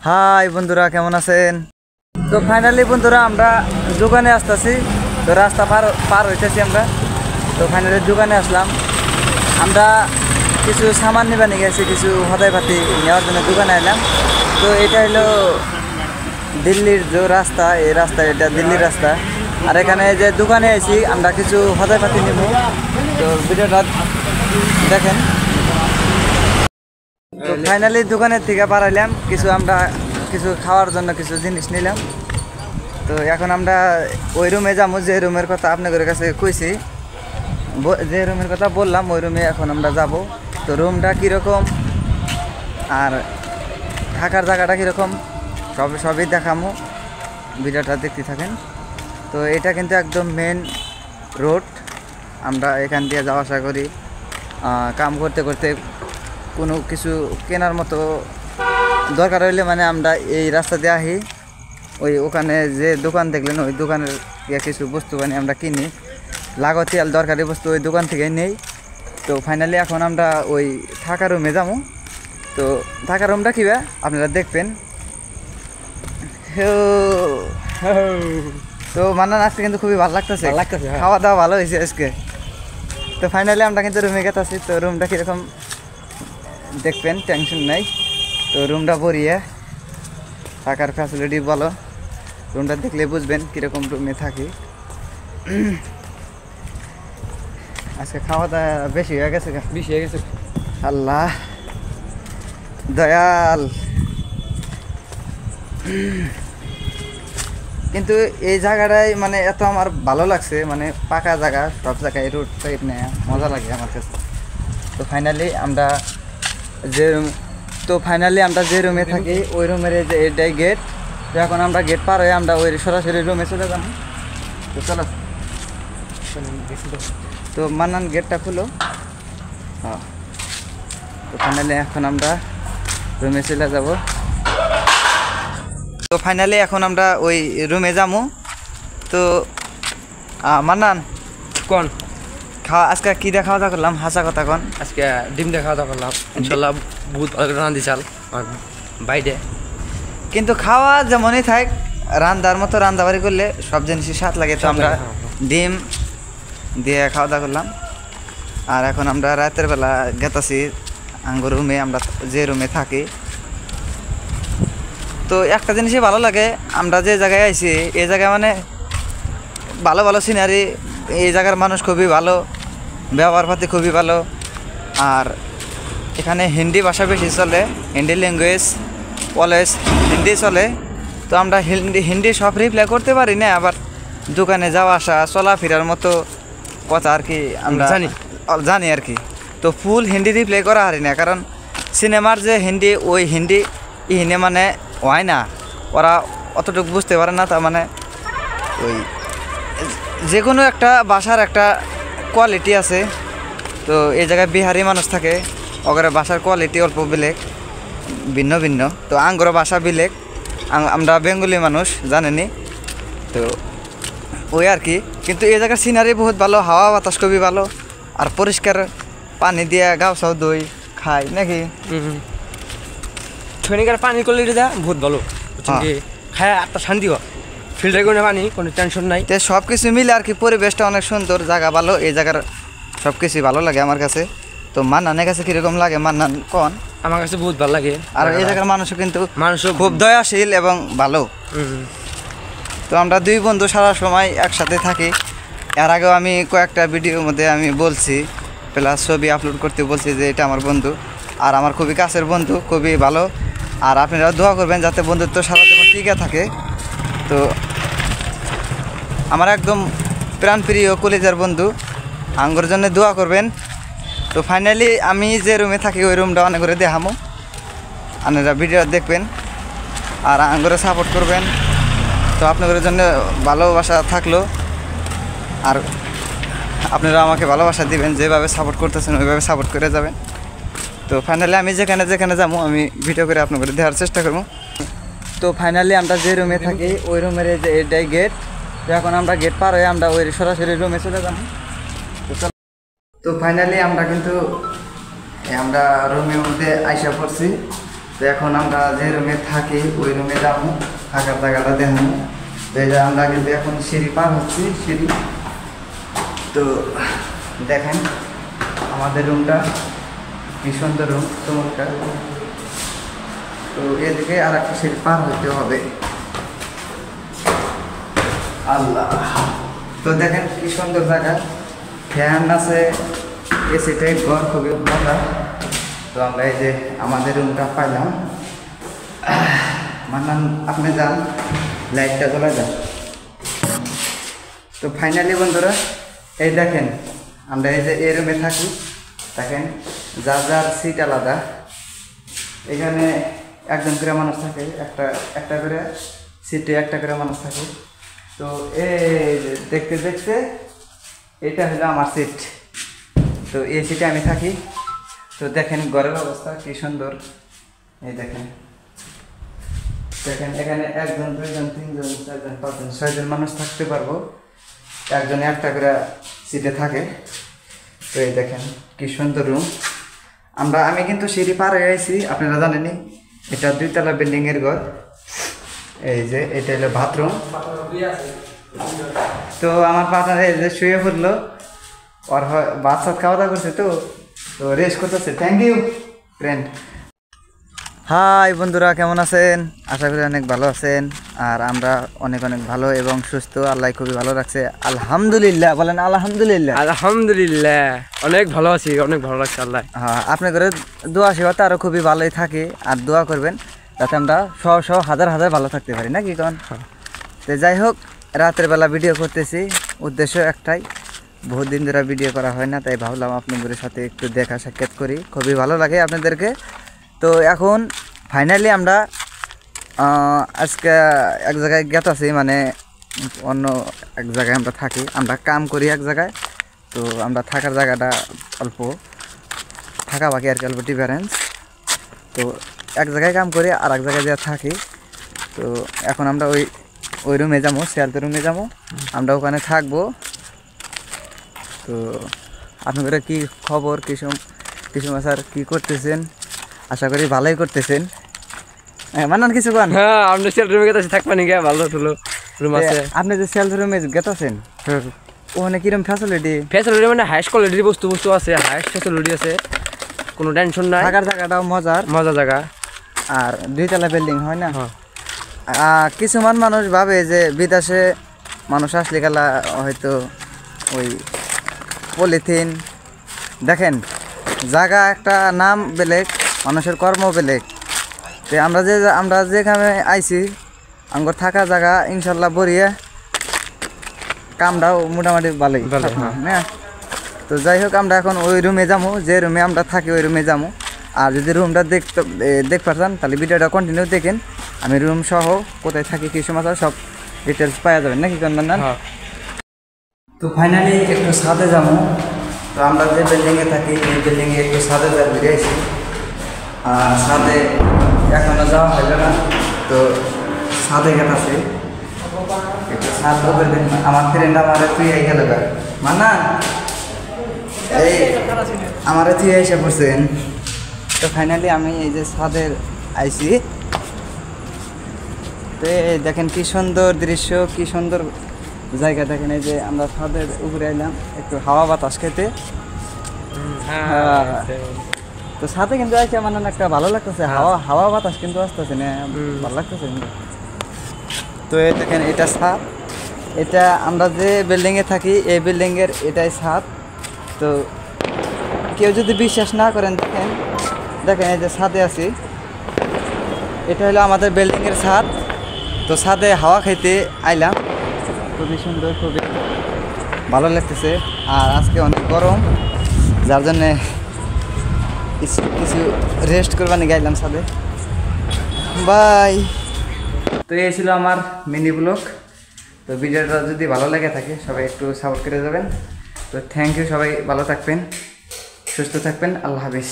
High বন্ধুরা, কেমন আছেন? তো ফাইনালি বন্ধুরা আমরা দোকানে আসতেছি। তো রাস্তা পার হইতেছি আমরা। তো ফাইনালি দোকানে আসলাম। আমরা কিছু সামান নিবা নিয়ে গেছি, কিছু হদাই পাতি নেওয়ার জন্য দোকানে এলাম। তো এটা হলো দিল্লির যে রাস্তা, এই রাস্তা এটা দিল্লির রাস্তা। আর এখানে যে দোকানে আছি আমরা কিছু হদাই পাতি নিব। তো ভিডিওটা দেখেন। তো ফাইনালি দোকানের থেকে বাড়াইলাম আমরা কিছু খাওয়ার জন্য কিছু জিনিস নিলাম। তো এখন আমরা ওই রুমে যাবো, যে রুমের কথা আপনাদের কাছে কইছি, যে রুমের কথা বললাম ওই রুমে এখন আমরা যাব। তো রুমটা কীরকম আর থাকার জায়গাটা কীরকম সবই দেখামো, ভিডিওটা দেখতে থাকেন। তো এটা কিন্তু একদম মেন রোড, আমরা এখান দিয়ে যাওয়া আসা করি। কাম করতে করতে কোনো কিছু কেনার মতো দরকার হইলে মানে আমরা এই রাস্তা দিয়ে আহি। ওখানে যে দোকান দেখলেন ওই দোকানের কিছু বস্তু বানিয়ে আমরা কিনি, লাগতিয়াল দরকারি বস্তু ওই দোকান থেকেই নেই। তো ফাইনালি এখন আমরা ওই থাকার রুমে যাবো। তো থাকার রুমটা কিবা আপনারা দেখবেন। তো মান্নান আজকে কিন্তু খুবই ভালো লাগতেছে, খাওয়া দাওয়া ভালো হয়েছে আজকে। তো ফাইনালি আমরা কিন্তু রুমে গেতেছি। তো রুমটা কীরকম দেখবেন, টেনশন নাই। তো রুমটা ভরিয়ে থাকার ফ্যাসিলিটি ভালো, রুমটা দেখলে বুঝবেন কীরকম রুমে থাকি। আজকে খাওয়া দাওয়া বেশি হয়ে গেছে। আল্লাহ দয়াল। কিন্তু এই জায়গাটাই মানে এত আমার ভালো লাগছে, মানে পাকা জায়গা, সব জায়গায় রোড টাইপ নেয়, মজা লাগে আমার কাছে। তো ফাইনালি আমরা যে রুমে থাকি ওই রুমের যে এটাই গেট। তো এখন আমরা গেট পার হয়ে আমরা ওই সরাসরি রুমে চলে যাব। তো চলো, তো মান্নান গেটটা খুলো। হ্যাঁ, তো ফাইনালি এখন আমরা রুমে চলে যাব। তো ফাইনালি এখন আমরা ওই রুমে যাবো। তো মান্নান কোন আজকে কি দিয়ে খাওয়া দাওয়া করলাম, হাসা কথা কোন? আজকে ডিম দিয়ে খাওয়া দাওয়া করলাম, ইনশাল্লাহ বহুত ভালো রান্ধি চাল বাইরে। কিন্তু খাওয়া যেমনই থাক, রান্দার মতো রান্দাবাড়ি করলে সব জিনিসই স্বাদ লাগে। তো আমরা ডিম দিয়ে খাওয়া দাওয়া করলাম। আর এখন আমরা রাতের বেলা গেতাছি আঙ্গুর রুমে, আমরা যে রুমে থাকি। তো একটা জিনিসই ভালো লাগে, আমরা যে জায়গায় আইছি এই জায়গায় মানে ভালো ভালো সিনারি, এই জায়গার মানুষ খুবই ভালো, ব্যবহার পাতি খুবই ভালো। আর এখানে হিন্দি ভাষা বেশি চলে, হিন্দি ল্যাঙ্গুয়েজ অলওয়েজ হিন্দি চলে। তো আমরা হিন্দি সব রিপ্লাই করতে পারি না, আবার দোকানে যাওয়া আসা চলাফেরার মতো কথা আর কি আমরা জানি আর কি। তো ফুল হিন্দি রিপ্লাই করা হারি না, কারণ সিনেমার যে হিন্দি ওই হিন্দি ইহিনে মানে হয় না, ওরা অতটুকু বুঝতে পারে না। তার মানে ওই যে কোনো একটা ভাষার একটা কোয়ালিটি আছে। তো এই জায়গায় বিহারি মানুষ থাকে, ওদের ভাষার কোয়ালিটি অল্প বেলেগ, ভিন্ন ভিন্ন। তো আঙ্গুর ভাষা বেলেগ, আমরা বেঙ্গলি মানুষ জানেনি। তো ওই আর কি। কিন্তু এই জায়গার সিনারি বহুত ভালো, হাওয়া বাতাস খুবই ভালো, আর পরিষ্কার পানি দিয়ে গাও সাও দই খাই নাকি। ছয়নিকার পানি করলে দেয় বহুত ভালো, খায় একটা শান্তি হয়, ফিল্টার করে পানি, কোনো টেনশন নাই। তো সব কিছু মিলে আর কি পরিবেশটা অনেক সুন্দর, জায়গা ভালো, এই জায়গার সব কিছুই ভালো লাগে আমার কাছে। তো মান্নানের কাছে কীরকম লাগে মান্নান কোন? আমার কাছে বহুত ভালো লাগে। আর এই জায়গার মানুষও কিন্তু খুব দয়াশীল এবং ভালো। তো আমরা দুই বন্ধু সারা সময় একসাথে থাকি। এর আগেও আমি কয়েকটা ভিডিওর মধ্যে আমি বলছি, প্লাস ছবি আপলোড করতে বলছি যে এটা আমার বন্ধু, আর আমার খুবই কাছের বন্ধু, খুবই ভালো। আর আপনারা দোয়া করবেন যাতে বন্ধুত্ব সারা জীবন টিকে থাকে। তো আমার একদম প্রাণপ্রিয় কলেজের বন্ধু, আঙ্গুর জন্য দোয়া করবেন। তো ফাইনালি আমি যে রুমে থাকি ওই রুমটা অনেক করে দেখামো, আপনারা ভিডিও দেখবেন আর আঙ্গুরে সাপোর্ট করবেন। তো আপনাদের জন্য ভালোবাসা থাকলো, আর আপনারা আমাকে ভালোবাসা দিবেন, যেভাবে সাপোর্ট করতেছেন ওইভাবে সাপোর্ট করে যাবেন। তো ফাইনালি আমি যেখানে যাবো আমি ভিডিও করে আপনাদের দেওয়ার চেষ্টা করবো। তো ফাইনালি আমরা যে রুমে থাকি ওই রুমের যে এটাই গেট। তো এখন আমরা গেট পার হয়ে আমরা ওই সরাসরি রুমে চলে যাবো। তো ফাইনালি আমরা রুমের মধ্যে আইসা পড়ছি। তো এখন আমরা যে রুমে থাকি ওই রুমে যাবো, থাকার জায়গাটা দেখবো। তো এই যে আমরা কিন্তু এখন সিঁড়ি পার হচ্ছি, সিঁড়ি। তো দেখেন আমাদের রুমটা কি সুন্দর রুম, চমৎকার। তো এদিকে আর একটা সিঁড়ি পার হতে হবে। আল্লাহ, তো দেখেন কি সুন্দর জায়গা, ফ্যান আছে, এসি টাইপ ঘর, খুবই মজা। তো আমরা এই যে আমাদের রুমটা পাইলাম। মান্নান আপনি যান, লাইটটা জ্বলা যান। তো ফাইনালি বন্ধুরা এই দেখেন আমরা এই যে এই রুমে থাকি, দেখেন যার যার সিট আলাদা। এখানে একজন করে মানুষ থাকে, একটা করে সিটে একটা করে মানুষ থাকে। তো এই দেখতে দেখতে এটা হলো আমার সিট। তো এই সিটে আমি থাকি। তো দেখেন ঘরের অবস্থা কি সুন্দর, এই দেখেন দেখেন এখানে 1 জন 2 জন 3 জন 4 জন 5 জন 6 জন মানুষ থাকতে পারবো, একজনে একটা করে সিটে থাকে। তো এই দেখেন কি সুন্দর রুম। আমি কিন্তু সিঁড়ি পার হয়ে গেছি, আপনারা জানেনি এটা 2 তলা বিল্ডিংয়ের ঘর। এই যে এটা হলো বাথরুম। তো আমার পার্টনার এই যে শুয়ে পড়লো, ওর বাচ্চা খাওয়া দাওয়া করছে, তো রেস্ট করতেছে। Thank you friend. হাই বন্ধুরা, কেমন আছেন? আশা করি অনেক ভালো আছেন। আর আমরা অনেক অনেক ভালো এবং সুস্থ, আল্লাহ খুবই ভালো রাখছে। আলহামদুলিল্লাহ বলেন। আলহামদুলিল্লাহ, আলহামদুলিল্লাহ অনেক ভালো আছি, অনেক ভালো লাগছে আল্লাহ। হ্যাঁ, আপনার ঘরে দোয়া সেবাতে আরও খুবই ভালোই থাকে। আর দোয়া করবেন যাতে আমরা শহ হাজার হাজার ভালো থাকতে পারি, না কি কন? তো যাই হোক, রাতের বেলা ভিডিও করতেছি, উদ্দেশ্য একটাই, বহুত দিন ধরে ভিডিও করা হয় না, তাই ভাবলাম আপনাদের সাথে একটু দেখা সাক্ষাৎ করি, খুবই ভালো লাগে আপনাদেরকে। তো এখন ফাইনালি আমরা আজকে এক জায়গায় গেতাছি, মানে অন্য এক জায়গায় আমরা থাকি, আমরা কাম করি এক জায়গায়। তো আমরা থাকার জায়গাটা অল্প থাকা বাকি আর কি, অল্প ডিফারেন্স। তো এক জায়গায় কাম করি আর এক জায়গায় যা থাকি। তো এখন আমরা ওই রুমে যাবো, শেয়ালতে রুমে যাবো, আমরা ওখানে থাকবো। তো আপনাদের কি খবর, কিছু স্যার কি করতেছেন? আশা করি ভালোই করতেছেন। মানান কিছু কোন? হ্যাঁ, আপনি সেল রুমে গেছেন, থাকবেন কি? ভালো হলো রুম আছে। আপনি যে সেল রুমে গেতাছেন, ওখানে কিরকম ফ্যাসিলিটি? ফ্যাসিলিটি মানে হাইস্ট কোয়ালিটির বস্তু আছে, হাইস্ট ফ্যাসিলিটি আছে, কোনো টেনশন নাই। থাকার জায়গাটাও মজা জায়গা, আর 2 তলা বিল্ডিং, হয় না? কিছুমান মানুষ ভাবে যে বিদেশে মানুষ আসলে গেলা হয়তো ওই পলিথিন, দেখেন জায়গা একটা নাম বেলেগ, মানুষের কর্ম বেলেগ। তো আমরা যেখানে আইছি, আমার থাকা জায়গা ইনশাল্লাহ বড়িয়া, কামটাও মোটামুটি ভালোই, হ্যাঁ। তো যাই হোক, আমরা এখন ওই রুমে যাবো, যে রুমে আমরা থাকি ওই রুমে যাবো। আর যদি রুমটা দেখতে চান তাহলে ভিডিওটা কন্টিনিউ দেখেন। আমি রুম সহ কোথায় থাকি, কি সমস্যা, সব ডিটেলস পাওয়া যাবেন, নাকি না? তো ফাইনালি একটু ছাদে যাবো। তো আমরা যে বিল্ডিংয়ে থাকি এই বিল্ডিংয়ে একটু ছাদে বেরিয়েছি। আর ছাদে এখনো যাওয়া হইল না, তো ছাদে গেছে একটু ছাদ বদলে দিন। আমার ফ্রেন্ড আমার তুই গেল মানা, এই আমার তুই এসে পড়ছেন। তো ফাইনালি আমি এই যে ছাদের আইছি। তো দেখেন কি সুন্দর দৃশ্য, কি সুন্দর জায়গা। দেখেন এই যে আমরা ছাদের উপরে এলাম একটু হাওয়া বাতাস খেতে। তো সাথে কিন্তু আইসা মানে একটা ভালো লাগতেছে, হাওয়া বাতাস কিন্তু আসতেছে না, ভালো লাগতেছে কিন্তু। তো এই দেখেন এটা ছাদ, এটা আমরা যে বিল্ডিংয়ে থাকি এই বিল্ডিংয়ের এটাই ছাদ। তো কেউ যদি বিশ্বাস না করেন, দেখেন এই যে ছাদে আছি, এটা হলো আমাদের বিল্ডিংয়ের ছাদ। তো ছাদে হাওয়া খাইতে আইলাম, খুবই সুন্দর, খুবই ভালো লাগতেছে। আর আজকে অনেক গরম, যার জন্যে কিছু রেস্ট করবানি গাইলাম ছাদে। বাই। তো এই ছিল আমার মিনি ব্লগ। তো ভিডিওটা যদি ভালো লেগে থাকে সবাই একটু সাপোর্ট করে যাবেন। তো থ্যাংক ইউ, সবাই ভালো থাকবেন, সুস্থ থাকবেন, আল্লাহ হাফিজ।